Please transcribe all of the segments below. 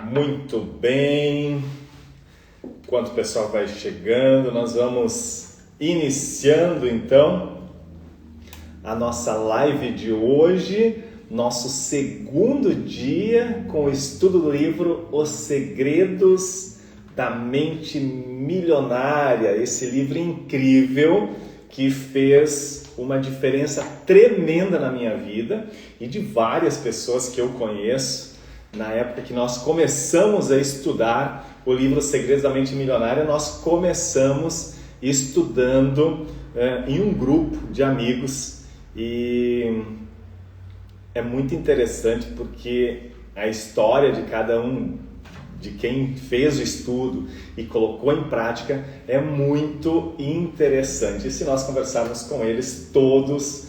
Muito bem. Enquanto o pessoal vai chegando, nós vamos iniciando então a nossa live de hoje, nosso segundo dia com o estudo do livro Os Segredos da Mente Milionária. Esse livro incrível que fez uma diferença tremenda na minha vida e de várias pessoas que eu conheço. Na época que nós começamos a estudar o livro Os Segredos da Mente Milionária, nós começamos estudando em um grupo de amigos e é muito interessante porque a história de cada um, de quem fez o estudo e colocou em prática, é muito interessante. E se nós conversarmos com eles, todos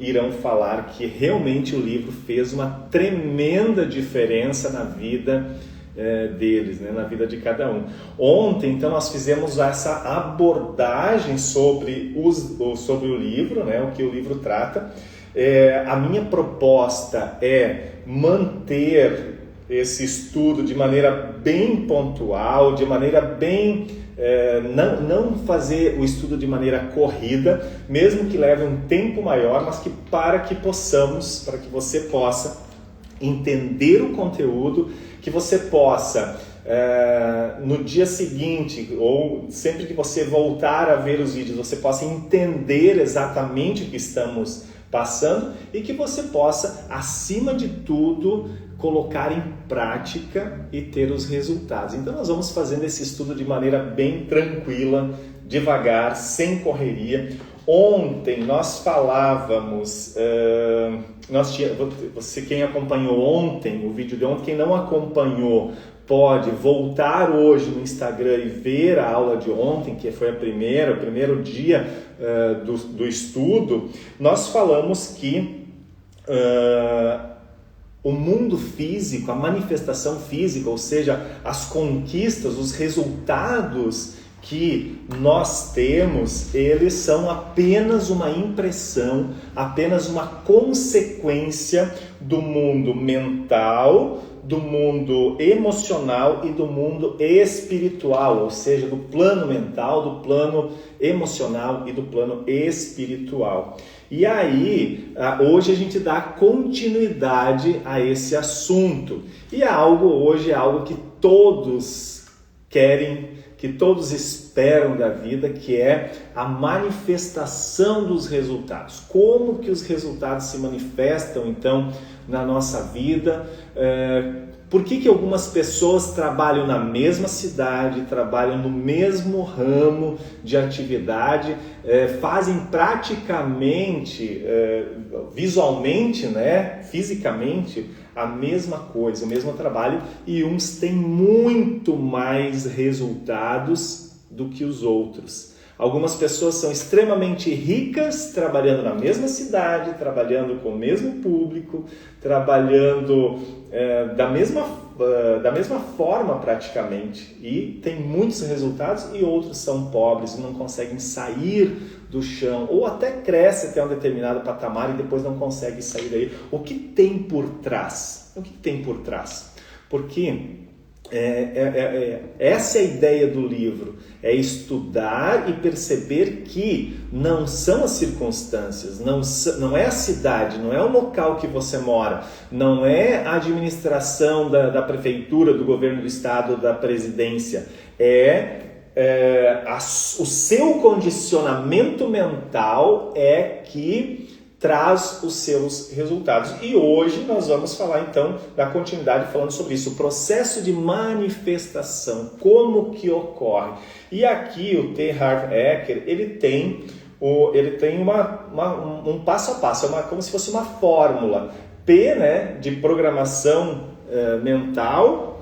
irão falar que realmente o livro fez uma tremenda diferença na vida deles, né? Na vida de cada um. Ontem, então, nós fizemos essa abordagem sobre o livro, né? O que o livro trata. A minha proposta é manter esse estudo de maneira bem pontual, de maneira bem... não fazer o estudo de maneira corrida, mesmo que leve um tempo maior, mas que para que você possa entender o conteúdo, que você possa no dia seguinte ou sempre que você voltar a ver os vídeos, você possa entender exatamente o que estamos passando e que você possa, acima de tudo, colocar em prática e ter os resultados. Então nós vamos fazendo esse estudo de maneira bem tranquila, devagar, sem correria. Ontem nós falávamos, você quem acompanhou ontem, o vídeo de ontem, quem não acompanhou, pode voltar hoje no Instagram e ver a aula de ontem, que foi o primeiro dia do estudo. Nós falamos que o mundo físico, a manifestação física, ou seja, as conquistas, os resultados que nós temos, eles são apenas uma impressão, apenas uma consequência do mundo mental, do mundo emocional e do mundo espiritual, ou seja, do plano mental, do plano emocional e do plano espiritual. E aí, hoje a gente dá continuidade a esse assunto. E hoje é algo que todos querem, que todos esperam da vida, que é a manifestação dos resultados. Como que os resultados se manifestam, então, na nossa vida? Por que algumas pessoas trabalham na mesma cidade, trabalham no mesmo ramo de atividade, fazem praticamente, visualmente, né, fisicamente, a mesma coisa, o mesmo trabalho, e uns têm muito mais resultados do que os outros. Algumas pessoas são extremamente ricas, trabalhando na mesma cidade, trabalhando com o mesmo público, trabalhando da mesma forma praticamente, e tem muitos resultados, e outros são pobres e não conseguem sair do chão, ou até cresce até um determinado patamar e depois não consegue sair daí. O que tem por trás? O que tem por trás? Porque essa é a ideia do livro, é estudar e perceber que não são as circunstâncias, não é a cidade, não é o local que você mora, não é a administração da prefeitura, do governo do estado, da presidência, o seu condicionamento mental é que traz os seus resultados. E hoje nós vamos falar então da continuidade falando sobre isso, o processo de manifestação, como que ocorre. E aqui o T. Harv Eker, ele tem um passo a passo, como se fosse uma fórmula. P, né, de programação mental,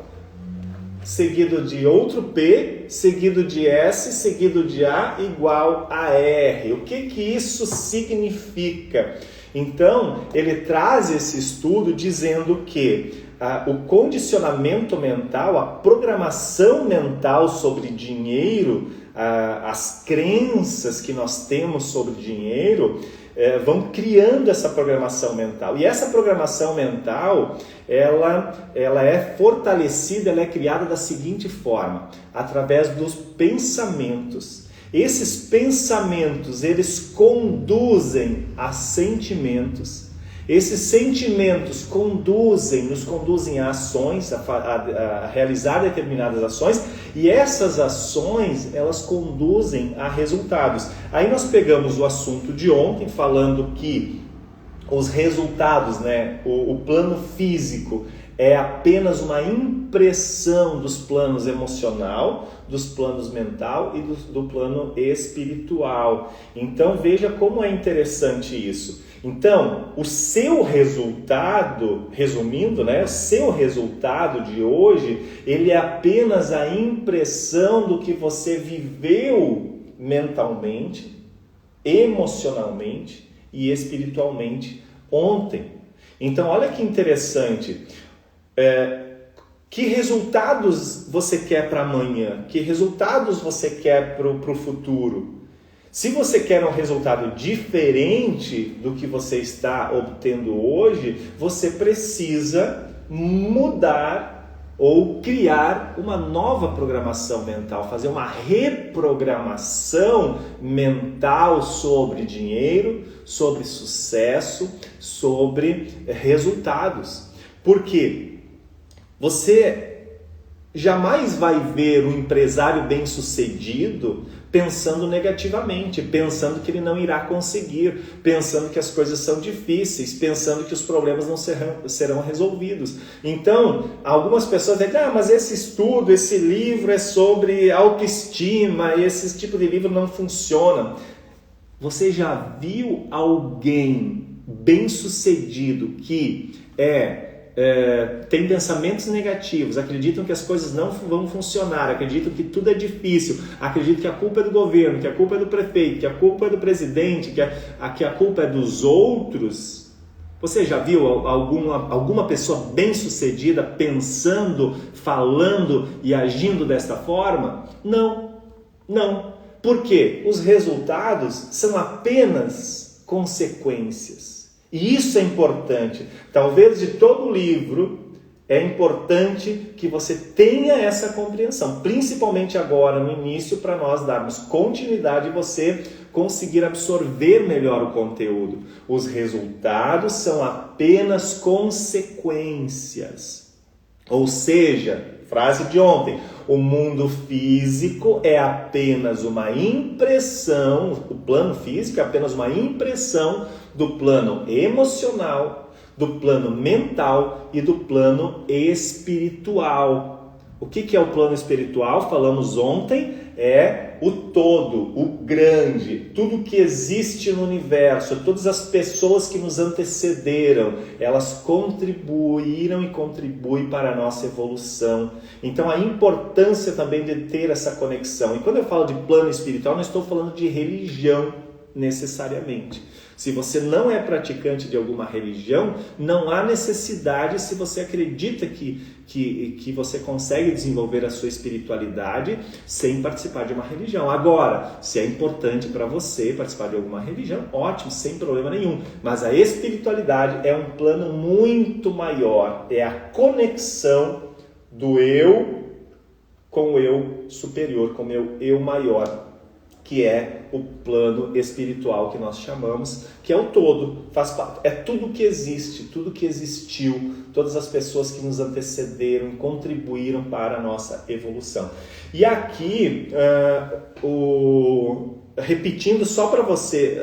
seguido de outro P, seguido de S, seguido de A, igual a R. O que isso significa? Então, ele traz esse estudo dizendo que o condicionamento mental, a programação mental sobre dinheiro, as crenças que nós temos sobre dinheiro vão criando essa programação mental. E essa programação mental, ela é fortalecida, ela é criada da seguinte forma, através dos pensamentos. Esses pensamentos, eles conduzem a sentimentos. Esses sentimentos nos conduzem a ações, a realizar determinadas ações, e essas ações, elas conduzem a resultados. Aí nós pegamos o assunto de ontem, falando que os resultados, né, o plano físico é apenas uma impressão dos planos emocional, dos planos mental e do plano espiritual. Então veja como é interessante isso. Então, o seu resultado, resumindo, né, o seu resultado de hoje, ele é apenas a impressão do que você viveu mentalmente, emocionalmente e espiritualmente ontem. Então, olha que interessante. Que resultados você quer para amanhã? Que resultados você quer para o futuro? Se você quer um resultado diferente do que você está obtendo hoje, você precisa mudar ou criar uma nova programação mental, fazer uma reprogramação mental sobre dinheiro, sobre sucesso, sobre resultados. Por quê? Você jamais vai ver um empresário bem-sucedido pensando negativamente, pensando que ele não irá conseguir, pensando que as coisas são difíceis, pensando que os problemas não serão resolvidos. Então, algumas pessoas dizem, mas esse estudo, esse livro é sobre autoestima, esse tipo de livro não funciona. Você já viu alguém bem-sucedido que tem pensamentos negativos, acreditam que as coisas não vão funcionar, acreditam que tudo é difícil, acreditam que a culpa é do governo, que a culpa é do prefeito, que a culpa é do presidente, que a culpa é dos outros? Você já viu alguma pessoa bem-sucedida pensando, falando e agindo desta forma? Não. Por quê? Os resultados são apenas consequências. E isso é importante. Talvez de todo o livro é importante que você tenha essa compreensão, principalmente agora no início, para nós darmos continuidade e você conseguir absorver melhor o conteúdo. Os resultados são apenas consequências. Ou seja, frase de ontem, o mundo físico é apenas uma impressão, o plano físico é apenas uma impressão do plano emocional, do plano mental e do plano espiritual. O que é o plano espiritual? Falamos ontem, é o todo, o grande, tudo que existe no universo, todas as pessoas que nos antecederam, elas contribuíram e contribuem para a nossa evolução. Então a importância também de ter essa conexão. E quando eu falo de plano espiritual, não estou falando de religião necessariamente. Se você não é praticante de alguma religião, não há necessidade, se você acredita que você consegue desenvolver a sua espiritualidade sem participar de uma religião. Agora, se é importante para você participar de alguma religião, ótimo, sem problema nenhum. Mas a espiritualidade é um plano muito maior, é a conexão do eu com o eu superior, com o meu eu maior, que é o plano espiritual que nós chamamos, que é o todo, faz parte, é tudo que existe, tudo que existiu, todas as pessoas que nos antecederam e contribuíram para a nossa evolução. E aqui, repetindo só para você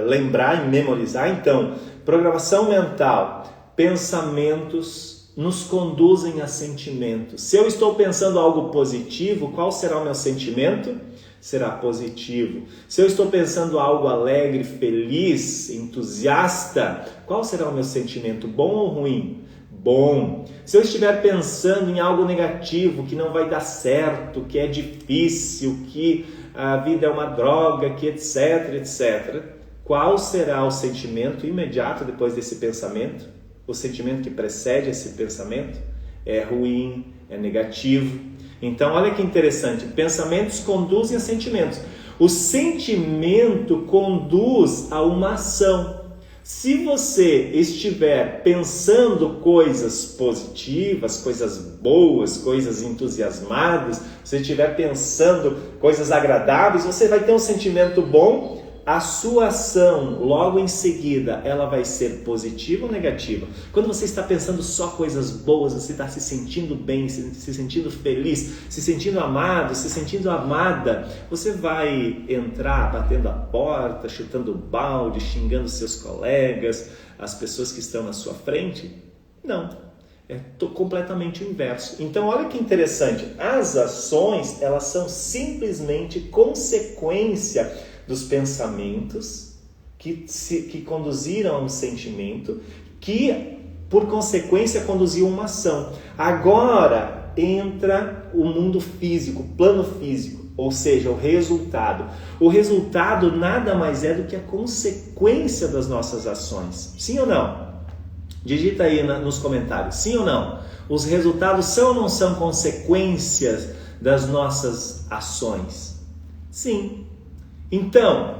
lembrar e memorizar, então, programação mental, pensamentos nos conduzem a sentimentos. Se eu estou pensando algo positivo, qual será o meu sentimento? Será positivo. Se eu estou pensando algo alegre, feliz, entusiasta, qual será o meu sentimento? Bom ou ruim? Bom. Se eu estiver pensando em algo negativo, que não vai dar certo, que é difícil, que a vida é uma droga, que etc, qual será o sentimento imediato depois desse pensamento? O sentimento que precede esse pensamento é ruim, é negativo. Então, olha que interessante, pensamentos conduzem a sentimentos. O sentimento conduz a uma ação. Se você estiver pensando coisas positivas, coisas boas, coisas entusiasmadas, se estiver pensando coisas agradáveis, você vai ter um sentimento bom. A sua ação, logo em seguida, ela vai ser positiva ou negativa? Quando você está pensando só coisas boas, você está se sentindo bem, se sentindo feliz, se sentindo amado, se sentindo amada, você vai entrar batendo a porta, chutando o balde, xingando seus colegas, as pessoas que estão na sua frente? Não, é completamente o inverso. Então, olha que interessante, as ações, elas são simplesmente consequência dos pensamentos que conduziram a um sentimento, que por consequência conduziu a uma ação. Agora entra o mundo físico, o plano físico, ou seja, o resultado. O resultado nada mais é do que a consequência das nossas ações. Sim ou não? Digita aí nos comentários, sim ou não? Os resultados são ou não são consequências das nossas ações? Sim. Então,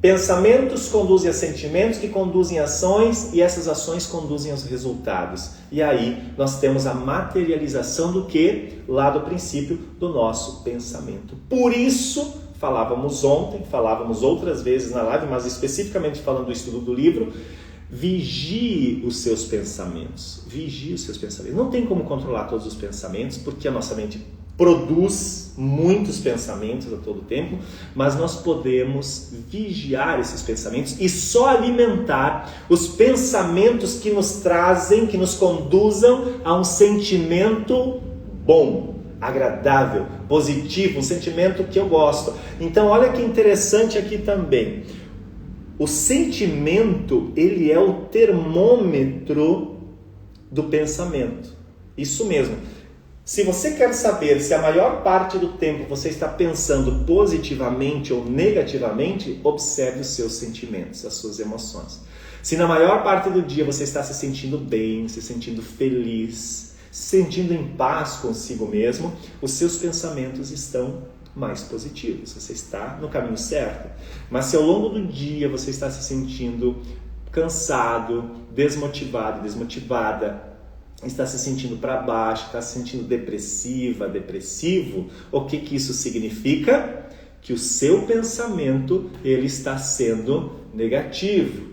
pensamentos conduzem a sentimentos que conduzem a ações e essas ações conduzem aos resultados. E aí nós temos a materialização do que? Lá do princípio do nosso pensamento. Por isso, falávamos ontem, falávamos outras vezes na live, mas especificamente falando do estudo do livro, vigie os seus pensamentos. Vigie os seus pensamentos. Não tem como controlar todos os pensamentos, porque a nossa mente produz muitos pensamentos a todo tempo, mas nós podemos vigiar esses pensamentos e só alimentar os pensamentos que nos trazem, que nos conduzam a um sentimento bom, agradável, positivo, um sentimento que eu gosto. Então, olha que interessante aqui também. O sentimento, ele é o termômetro do pensamento. Isso mesmo. Se você quer saber se a maior parte do tempo você está pensando positivamente ou negativamente, observe os seus sentimentos, as suas emoções. Se na maior parte do dia você está se sentindo bem, se sentindo feliz, se sentindo em paz consigo mesmo, os seus pensamentos estão mais positivos, você está no caminho certo. Mas se ao longo do dia você está se sentindo cansado, desmotivado, desmotivada, está se sentindo para baixo, está se sentindo depressiva, depressivo, o que isso significa? Que o seu pensamento ele está sendo negativo.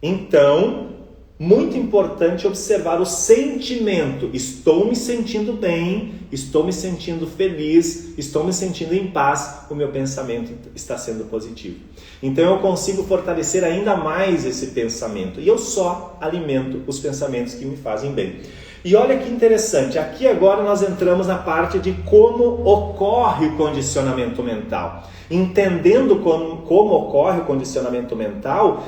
Então, muito importante observar o sentimento. Estou me sentindo bem, estou me sentindo feliz, estou me sentindo em paz, o meu pensamento está sendo positivo. Então eu consigo fortalecer ainda mais esse pensamento e eu só alimento os pensamentos que me fazem bem. E olha que interessante, aqui agora nós entramos na parte de como ocorre o condicionamento mental. Entendendo como ocorre o condicionamento mental,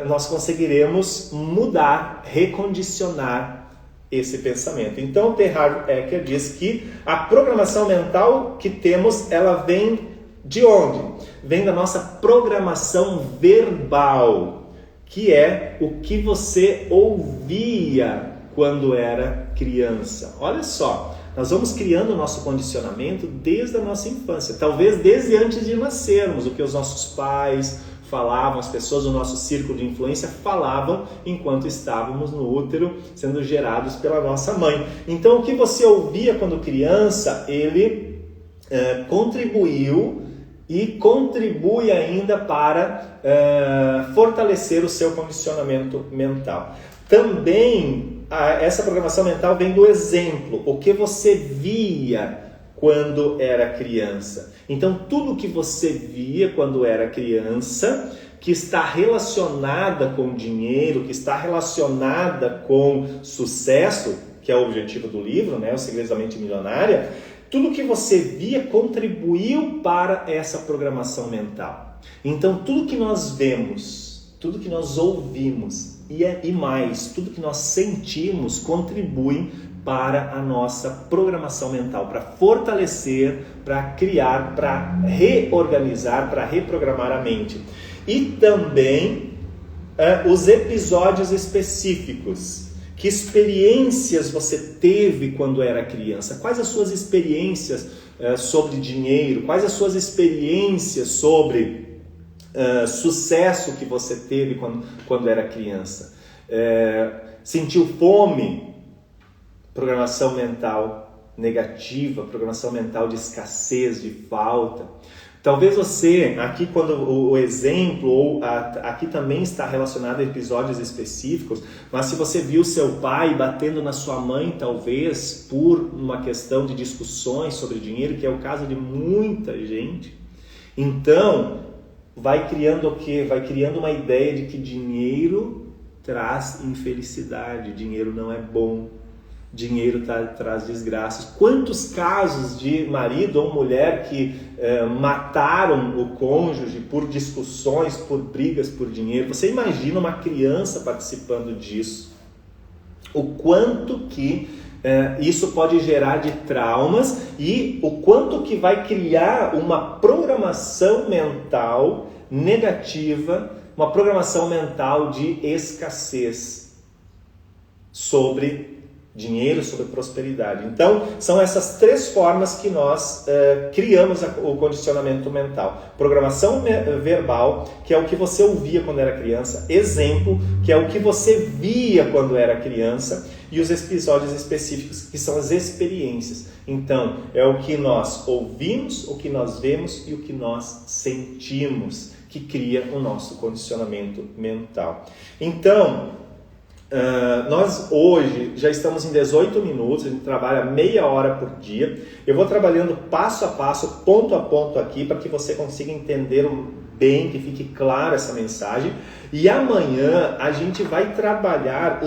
nós conseguiremos mudar, recondicionar esse pensamento. Então, T. Harv Eker diz que a programação mental que temos, ela vem de onde? Vem da nossa programação verbal, que é o que você ouvia quando era criança. Olha só, nós vamos criando o nosso condicionamento desde a nossa infância, talvez desde antes de nascermos, o que os nossos pais falavam, as pessoas do nosso círculo de influência falavam enquanto estávamos no útero, sendo gerados pela nossa mãe. Então, o que você ouvia quando criança, ele contribuiu e contribui ainda para fortalecer o seu condicionamento mental. Também, essa programação mental vem do exemplo, o que você via quando era criança. Então, tudo que você via quando era criança, que está relacionada com dinheiro, que está relacionada com sucesso, que é o objetivo do livro, né? O Segredos da Mente Milionária, tudo que você via contribuiu para essa programação mental. Então, tudo que nós vemos, tudo que nós ouvimos e mais, tudo que nós sentimos contribui para a nossa programação mental, para fortalecer, para criar, para reorganizar, para reprogramar a mente. E também os episódios específicos. Que experiências você teve quando era criança? Quais as suas experiências sobre dinheiro? Quais as suas experiências sobre sucesso que você teve quando era criança? Sentiu fome? Programação mental negativa, programação mental de escassez, de falta. Talvez você, aqui quando o exemplo, ou aqui também está relacionado a episódios específicos, mas se você viu seu pai batendo na sua mãe, talvez por uma questão de discussões sobre dinheiro, que é o caso de muita gente, então vai criando o quê? Vai criando uma ideia de que dinheiro traz infelicidade, dinheiro não é bom. Dinheiro traz desgraças. Quantos casos de marido ou mulher que mataram o cônjuge por discussões, por brigas por dinheiro? Você imagina uma criança participando disso? O quanto que isso pode gerar de traumas e o quanto que vai criar uma programação mental negativa, uma programação mental de escassez sobre dinheiro, sobre prosperidade. Então, são essas três formas que nós criamos o condicionamento mental. Programação verbal, que é o que você ouvia quando era criança. Exemplo, que é o que você via quando era criança. E os episódios específicos, que são as experiências. Então, é o que nós ouvimos, o que nós vemos e o que nós sentimos, que cria o nosso condicionamento mental. Então, nós hoje já estamos em 18 minutos, a gente trabalha meia hora por dia. Eu vou trabalhando passo a passo, ponto a ponto aqui, para que você consiga entender bem, que fique clara essa mensagem. E amanhã a gente vai trabalhar,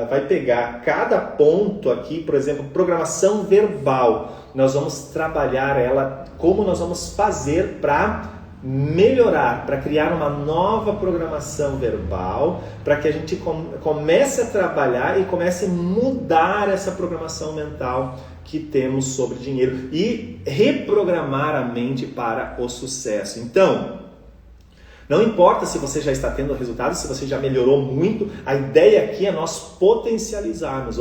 vai pegar cada ponto aqui, por exemplo, programação verbal. Nós vamos trabalhar ela, como nós vamos fazer para melhorar, para criar uma nova programação verbal, para que a gente comece a trabalhar e comece a mudar essa programação mental que temos sobre dinheiro e reprogramar a mente para o sucesso. Então, não importa se você já está tendo resultados, se você já melhorou muito, a ideia aqui é nós potencializarmos,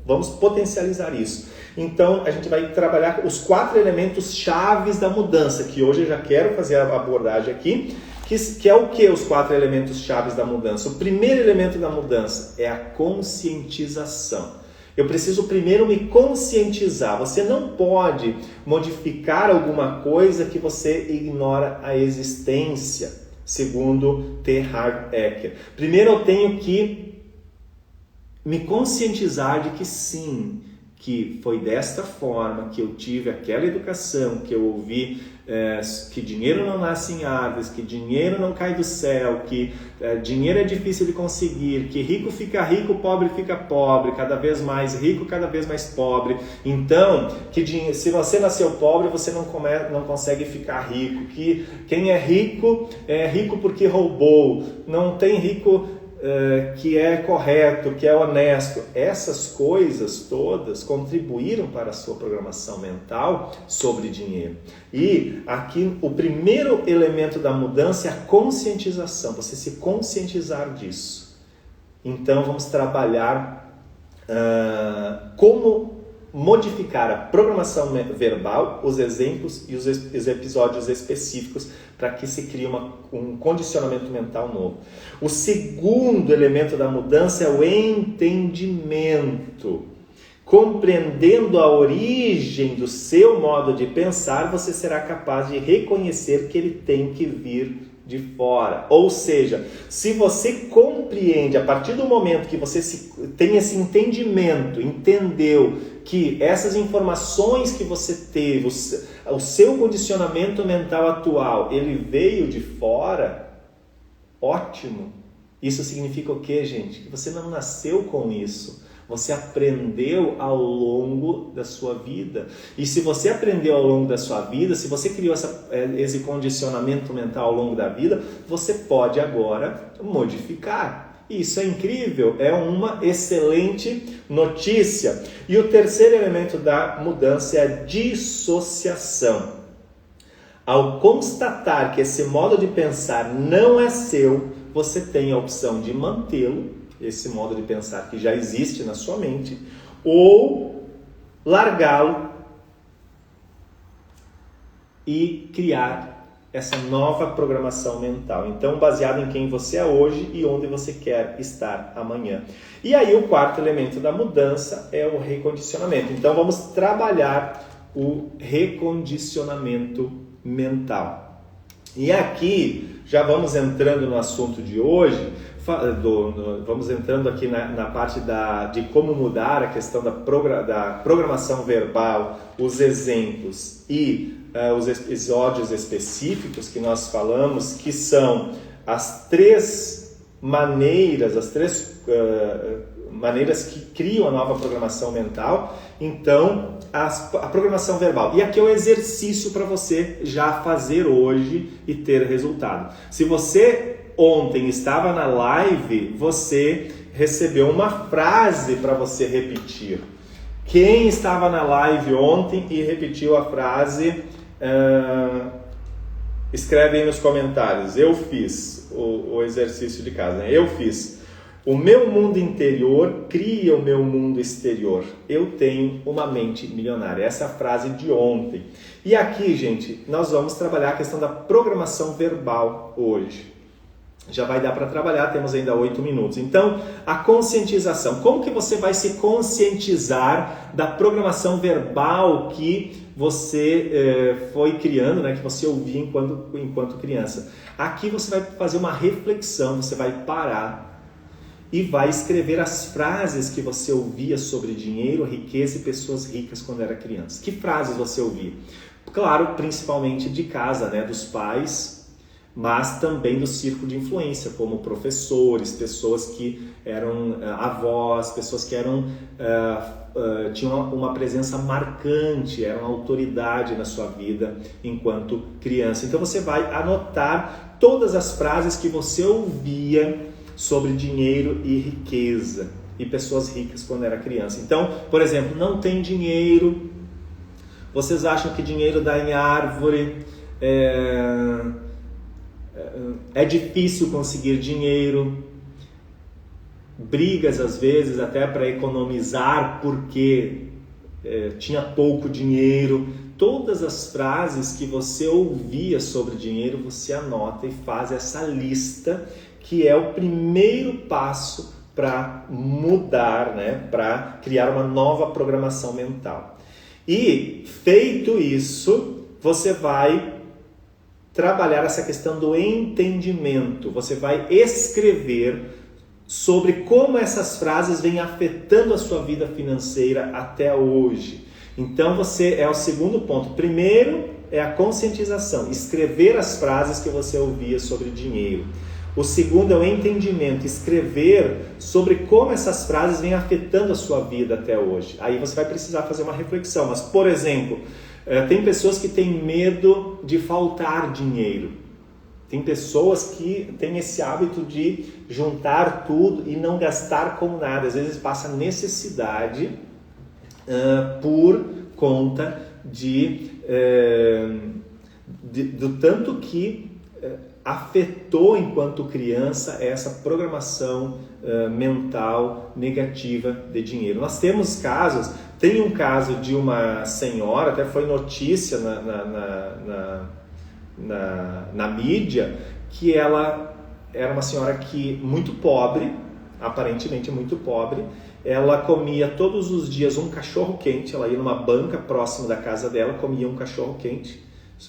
vamos potencializar isso. Então, a gente vai trabalhar os 4 elementos chaves da mudança, que hoje eu já quero fazer a abordagem aqui, que é o que os 4 elementos chaves da mudança? O primeiro elemento da mudança é a conscientização. Eu preciso primeiro me conscientizar. Você não pode modificar alguma coisa que você ignora a existência, segundo T. Harv Eker. Primeiro eu tenho que me conscientizar de que sim, que foi desta forma que eu tive aquela educação, que eu ouvi que dinheiro não nasce em árvores, que dinheiro não cai do céu, que dinheiro é difícil de conseguir, que rico fica rico, pobre fica pobre, cada vez mais rico, cada vez mais pobre. Então, se você nasceu pobre, você não consegue ficar rico, que quem é rico porque roubou, não tem rico que é correto, que é honesto. Essas coisas todas contribuíram para a sua programação mental sobre dinheiro. E aqui o primeiro elemento da mudança é a conscientização, você se conscientizar disso. Então vamos trabalhar como modificar a programação verbal, os exemplos e os episódios específicos para que se crie um condicionamento mental novo. O segundo elemento da mudança é o entendimento. Compreendendo a origem do seu modo de pensar, você será capaz de reconhecer que ele tem que vir de fora. Ou seja, se você compreende, a partir do momento que você tem esse entendimento, entendeu que essas informações que você teve, o seu condicionamento mental atual, ele veio de fora, ótimo. Isso significa o quê, gente? Que você não nasceu com isso. Você aprendeu ao longo da sua vida. E se você aprendeu ao longo da sua vida, se você criou esse condicionamento mental ao longo da vida, você pode agora modificar. Isso é incrível, é uma excelente notícia. E o terceiro elemento da mudança é a dissociação. Ao constatar que esse modo de pensar não é seu, você tem a opção de mantê-lo. esse modo de pensar que já existe na sua mente, ou largá-lo e criar essa nova programação mental. Então, baseado em quem você é hoje e onde você quer estar amanhã. E aí, o quarto elemento da mudança é o recondicionamento. Então, vamos trabalhar o recondicionamento mental. E aqui, já vamos entrando no assunto de hoje, vamos entrando aqui na parte de como mudar a questão da programação verbal, os exemplos e os episódios específicos que nós falamos, que são as três maneiras que criam a nova programação mental. Então, a programação verbal. E aqui é o exercício para você já fazer hoje e ter resultado. Se você ontem estava na live, você recebeu uma frase para você repetir. Quem estava na live ontem e repetiu a frase, escreve aí nos comentários. Eu fiz o exercício de casa, né? Eu fiz. O meu mundo interior cria o meu mundo exterior. Eu tenho uma mente milionária. Essa é a frase de ontem. E aqui, gente, nós vamos trabalhar a questão da programação verbal hoje. Já vai dar para trabalhar, temos ainda 8 minutos. Então, a conscientização. Como que você vai se conscientizar da programação verbal que você foi criando, né, que você ouvia enquanto criança? Aqui você vai fazer uma reflexão, você vai parar e vai escrever as frases que você ouvia sobre dinheiro, riqueza e pessoas ricas quando era criança. Que frases você ouvia? Claro, principalmente de casa, né, dos pais, mas também do círculo de influência, como professores, pessoas que eram avós, pessoas que tinham uma presença marcante, eram autoridade na sua vida enquanto criança. Então você vai anotar todas as frases que você ouvia sobre dinheiro e riqueza e pessoas ricas quando era criança. Então, por exemplo, não tem dinheiro, vocês acham que dinheiro dá em árvore, é difícil conseguir dinheiro, brigas às vezes até para economizar porque tinha pouco dinheiro. Todas as frases que você ouvia sobre dinheiro, você anota e faz essa lista, que é o primeiro passo para mudar, né? Para criar uma nova programação mental. E feito isso, você vai trabalhar essa questão do entendimento. Você vai escrever sobre como essas frases vêm afetando a sua vida financeira até hoje. Então você é o segundo ponto. Primeiro é a conscientização, escrever as frases que você ouvia sobre dinheiro. O segundo é o entendimento, escrever sobre como essas frases vêm afetando a sua vida até hoje. Aí você vai precisar fazer uma reflexão. Mas, por exemplo, tem pessoas que têm medo de faltar dinheiro. Tem pessoas que têm esse hábito de juntar tudo e não gastar com nada. Às vezes passa necessidade por conta do tanto que afetou enquanto criança essa programação mental negativa de dinheiro. Nós temos casos, tem um caso de uma senhora, até foi notícia na mídia, que ela era uma senhora muito pobre, aparentemente muito pobre. Ela comia todos os dias um cachorro quente, ela ia numa banca próxima da casa dela, comia um cachorro quente.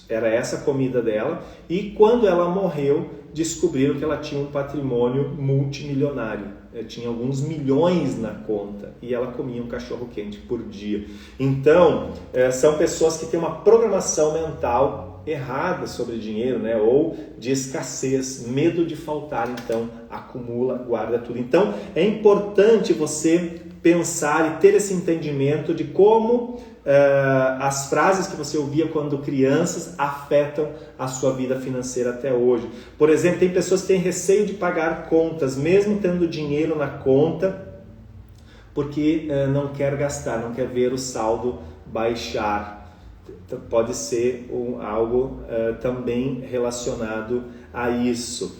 Era essa a comida dela, e quando ela morreu, descobriram que ela tinha um patrimônio multimilionário. Tinha alguns milhões na conta e ela comia um cachorro quente por dia. Então, são pessoas que têm uma programação mental errada sobre dinheiro, né? Ou de escassez, medo de faltar, então acumula, guarda tudo. Então, é importante você pensar e ter esse entendimento de como as frases que você ouvia quando crianças afetam a sua vida financeira até hoje. Por exemplo, tem pessoas que têm receio de pagar contas, mesmo tendo dinheiro na conta, porque não quer gastar, não quer ver o saldo baixar. Pode ser algo também relacionado a isso.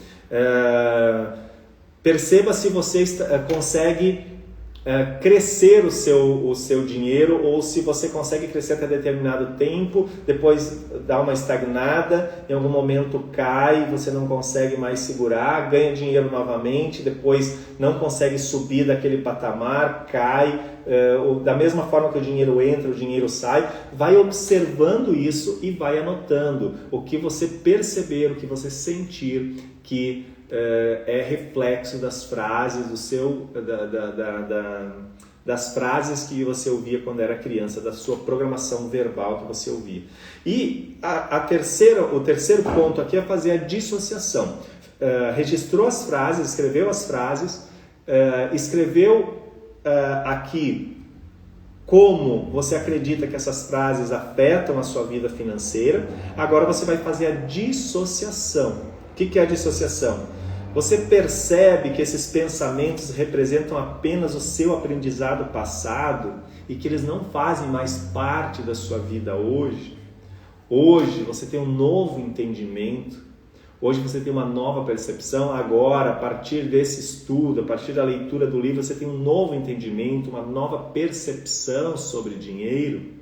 Perceba se você consegue crescer o seu dinheiro, ou se você consegue crescer até determinado tempo, depois dá uma estagnada, em algum momento cai, você não consegue mais segurar, ganha dinheiro novamente, depois não consegue subir daquele patamar, cai, da mesma forma que o dinheiro entra, o dinheiro sai. Vai observando isso e vai anotando o que você perceber, o que você sentir que é reflexo das frases das frases que você ouvia quando era criança, da sua programação verbal que você ouvia. E o terceiro ponto aqui é fazer a dissociação. Registrou as frases, escreveu as frases, escreveu aqui como você acredita que essas frases afetam a sua vida financeira. Agora você vai fazer a dissociação. O que é a dissociação? Você percebe que esses pensamentos representam apenas o seu aprendizado passado e que eles não fazem mais parte da sua vida hoje? Hoje você tem um novo entendimento, hoje você tem uma nova percepção. Agora, a partir desse estudo, a partir da leitura do livro, você tem um novo entendimento, uma nova percepção sobre dinheiro.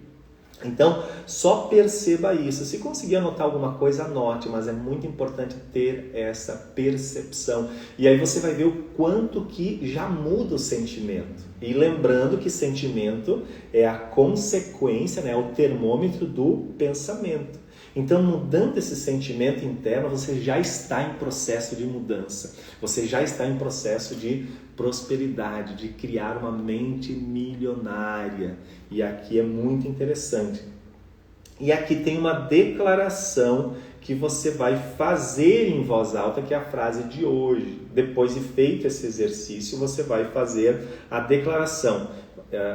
Então, só perceba isso. Se conseguir anotar alguma coisa, anote, mas é muito importante ter essa percepção. E aí você vai ver o quanto que já muda o sentimento. E lembrando que sentimento é a consequência, né, o termômetro do pensamento. Então, mudando esse sentimento interno, você já está em processo de mudança. Você já está em processo de prosperidade, de criar uma mente milionária. E aqui é muito interessante. E aqui tem uma declaração que você vai fazer em voz alta, que é a frase de hoje. Depois de feito esse exercício, você vai fazer a declaração.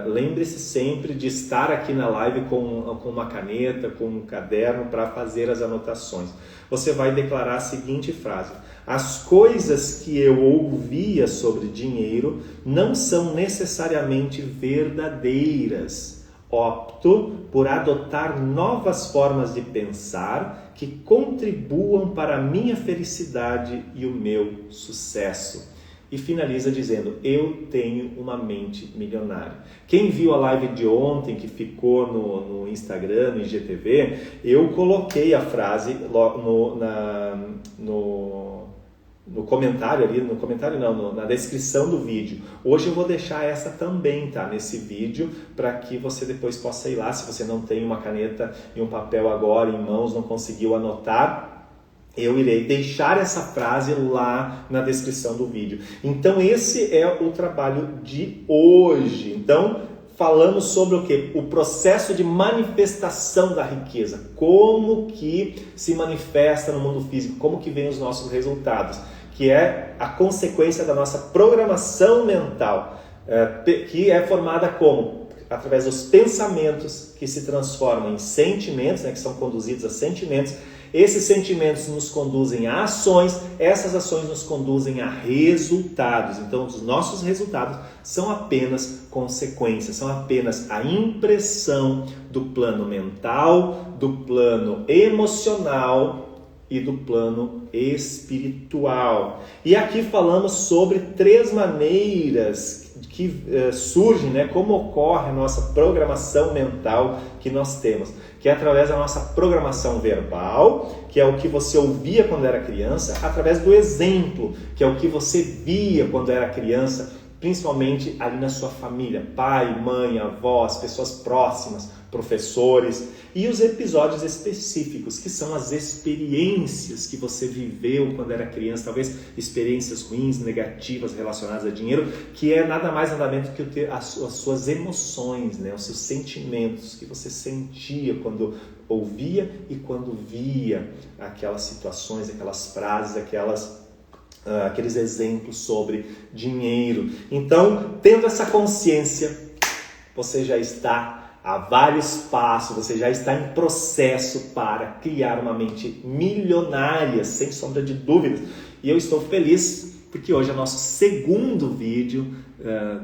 Lembre-se sempre de estar aqui na live com uma caneta, com um caderno para fazer as anotações. Você vai declarar a seguinte frase: as coisas que eu ouvia sobre dinheiro não são necessariamente verdadeiras. Opto por adotar novas formas de pensar que contribuam para a minha felicidade e o meu sucesso. E finaliza dizendo: eu tenho uma mente milionária. Quem viu a live de ontem, que ficou no Instagram, no IGTV, eu coloquei a frase no comentário ali, na descrição do vídeo. Hoje eu vou deixar essa também, tá? Nesse vídeo, para que você depois possa ir lá. Se você não tem uma caneta e um papel agora em mãos, não conseguiu anotar, eu irei deixar essa frase lá na descrição do vídeo. Então esse é o trabalho de hoje. Então falamos sobre o quê? O processo de manifestação da riqueza. Como que se manifesta no mundo físico? Como que vem os nossos resultados? Que é a consequência da nossa programação mental, que é formada como? Através dos pensamentos que se transformam em sentimentos, né, que são conduzidos a sentimentos. Esses sentimentos nos conduzem a ações, essas ações nos conduzem a resultados. Então, os nossos resultados são apenas consequências, são apenas a impressão do plano mental, do plano emocional e do plano espiritual. E aqui falamos sobre 3 maneiras que surgem, né, como ocorre a nossa programação mental que nós temos, que é através da nossa programação verbal, que é o que você ouvia quando era criança, através do exemplo, que é o que você via quando era criança, principalmente ali na sua família, pai, mãe, avós, pessoas próximas, professores, e os episódios específicos, que são as experiências que você viveu quando era criança, talvez experiências ruins, negativas relacionadas a dinheiro, que é nada mais nada menos que as suas emoções, né? Os seus sentimentos que você sentia quando ouvia e quando via aquelas situações, aquelas frases, aqueles exemplos sobre dinheiro. Então, tendo essa consciência, você já está há vários passos, você já está em processo para criar uma mente milionária, sem sombra de dúvidas. E eu estou feliz porque hoje é o nosso segundo vídeo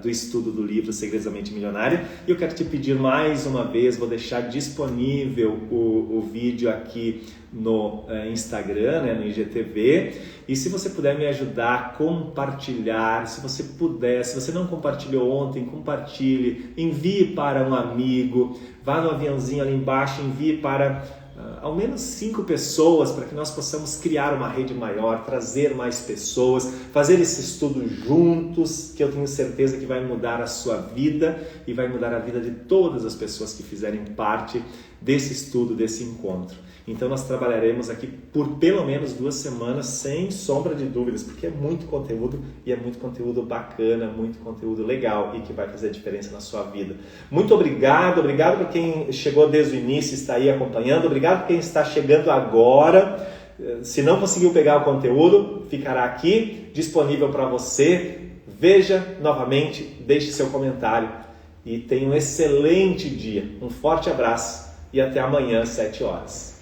do estudo do livro Segredos da Mente Milionária. E eu quero te pedir mais uma vez, vou deixar disponível o vídeo aqui no Instagram, né, no IGTV. E se você puder me ajudar a compartilhar, se você puder, se você não compartilhou ontem, compartilhe, envie para um amigo, vá no aviãozinho ali embaixo, envie para ao menos 5 pessoas, para que nós possamos criar uma rede maior, trazer mais pessoas, fazer esse estudo juntos, que eu tenho certeza que vai mudar a sua vida e vai mudar a vida de todas as pessoas que fizerem parte desse estudo, desse encontro. Então nós trabalharemos aqui por pelo menos 2 semanas, sem sombra de dúvidas, porque é muito conteúdo e é muito conteúdo bacana, muito conteúdo legal e que vai fazer a diferença na sua vida. Muito obrigado por quem chegou desde o início e está aí acompanhando, obrigado por quem está chegando agora. Se não conseguiu pegar o conteúdo, ficará aqui disponível para você. Veja novamente, deixe seu comentário e tenha um excelente dia. Um forte abraço e até amanhã às 7 horas.